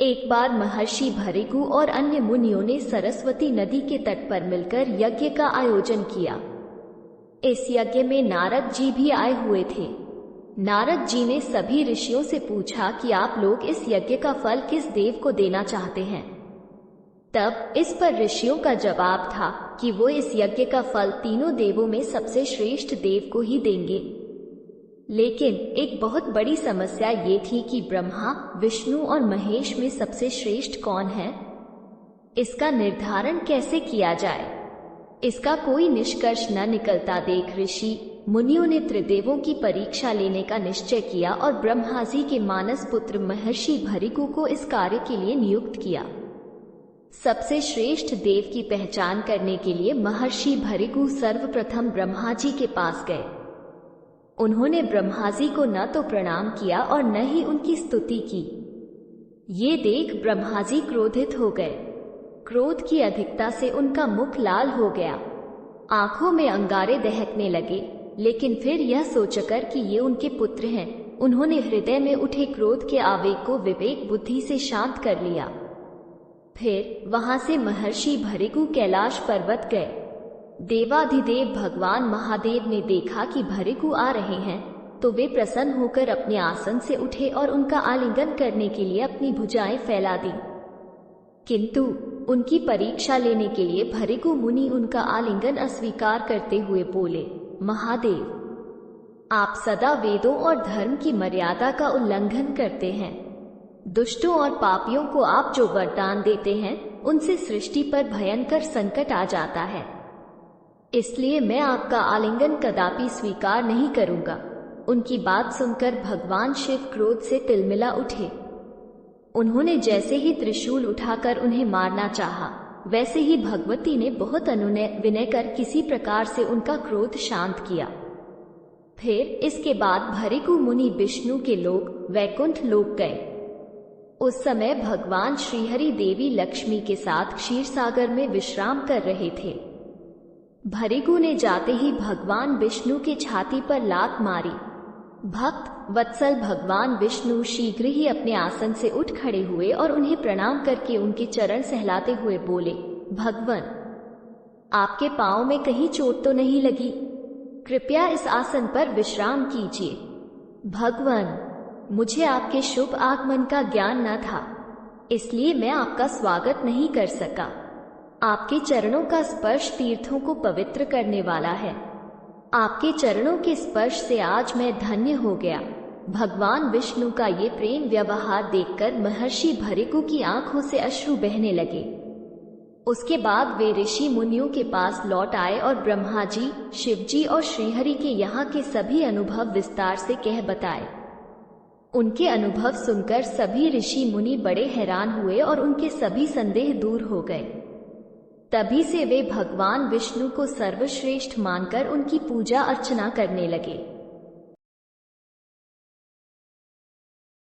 एक बार महर्षि भृगु और अन्य मुनियों ने सरस्वती नदी के तट पर मिलकर यज्ञ का आयोजन किया। इस यज्ञ में नारद जी भी आए हुए थे। नारद जी ने सभी ऋषियों से पूछा कि आप लोग इस यज्ञ का फल किस देव को देना चाहते हैं। तब इस पर ऋषियों का जवाब था कि वो इस यज्ञ का फल तीनों देवों में सबसे श्रेष्ठ देव को ही देंगे। लेकिन एक बहुत बड़ी समस्या ये थी कि ब्रह्मा, विष्णु और महेश में सबसे श्रेष्ठ कौन है? इसका निर्धारण कैसे किया जाए? इसका कोई निष्कर्ष न निकलता देख ऋषि मुनियों ने त्रिदेवों की परीक्षा लेने का निश्चय किया और ब्रह्मा जी के मानस पुत्र महर्षि भृगु को इस कार्य के लिए नियुक्त किया। सबसे श्रेष्ठ देव की पहचान करने के लिए महर्षि भृगु सर्वप्रथम ब्रह्मा जी के पास गए। उन्होंने ब्रह्मा जी को न तो प्रणाम किया और न ही उनकी स्तुति की। ये देख ब्रह्मा जी क्रोधित हो गए। क्रोध की अधिकता से उनका मुख लाल हो गया, आंखों में अंगारे दहकने लगे। लेकिन फिर यह सोचकर कि ये उनके पुत्र हैं, उन्होंने हृदय में उठे क्रोध के आवेग को विवेक बुद्धि से शांत कर लिया। फिर वहां से महर्षि भृगु कैलाश पर्वत गए। देवाधिदेव भगवान महादेव ने देखा कि भृगु आ रहे हैं तो वे प्रसन्न होकर अपने आसन से उठे और उनका आलिंगन करने के लिए अपनी भुजाएं फैला दी। किंतु उनकी परीक्षा लेने के लिए भृगु मुनि उनका आलिंगन अस्वीकार करते हुए बोले, महादेव, आप सदा वेदों और धर्म की मर्यादा का उल्लंघन करते हैं। दुष्टों और पापियों को आप जो वरदान देते हैं उनसे सृष्टि पर भयंकर संकट आ जाता है। इसलिए मैं आपका आलिंगन कदापि स्वीकार नहीं करूंगा। उनकी बात सुनकर भगवान शिव क्रोध से तिलमिला उठे। उन्होंने जैसे ही त्रिशूल उठाकर उन्हें मारना चाहा, वैसे ही भगवती ने बहुत अनुनय विनय कर किसी प्रकार से उनका क्रोध शांत किया। फिर इसके बाद भृगु मुनि विष्णु के लोक वैकुंठ लोक गए। उस समय भगवान श्रीहरि देवी लक्ष्मी के साथ क्षीरसागर में विश्राम कर रहे थे। भृगु ने जाते ही भगवान विष्णु की छाती पर लात मारी। भक्त वत्सल भगवान विष्णु शीघ्र ही अपने आसन से उठ खड़े हुए और उन्हें प्रणाम करके उनके चरण सहलाते हुए बोले, भगवन, आपके पांव में कहीं चोट तो नहीं लगी? कृपया इस आसन पर विश्राम कीजिए। भगवन, मुझे आपके शुभ आगमन का ज्ञान न था, इसलिए मैं आपका स्वागत नहीं कर सका। आपके चरणों का स्पर्श तीर्थों को पवित्र करने वाला है। आपके चरणों के स्पर्श से आज मैं धन्य हो गया। भगवान विष्णु का ये प्रेम व्यवहार देखकर महर्षि भृगु की आंखों से अश्रु बहने लगे। उसके बाद वे ऋषि मुनियों के पास लौट आए और ब्रह्मा जी, शिव जी और श्रीहरि के यहाँ के सभी अनुभव विस्तार से कह बताए। उनके अनुभव सुनकर सभी ऋषि मुनि बड़े हैरान हुए और उनके सभी संदेह दूर हो गए। तभी से वे भगवान विष्णु को सर्वश्रेष्ठ मानकर उनकी पूजा अर्चना करने लगे।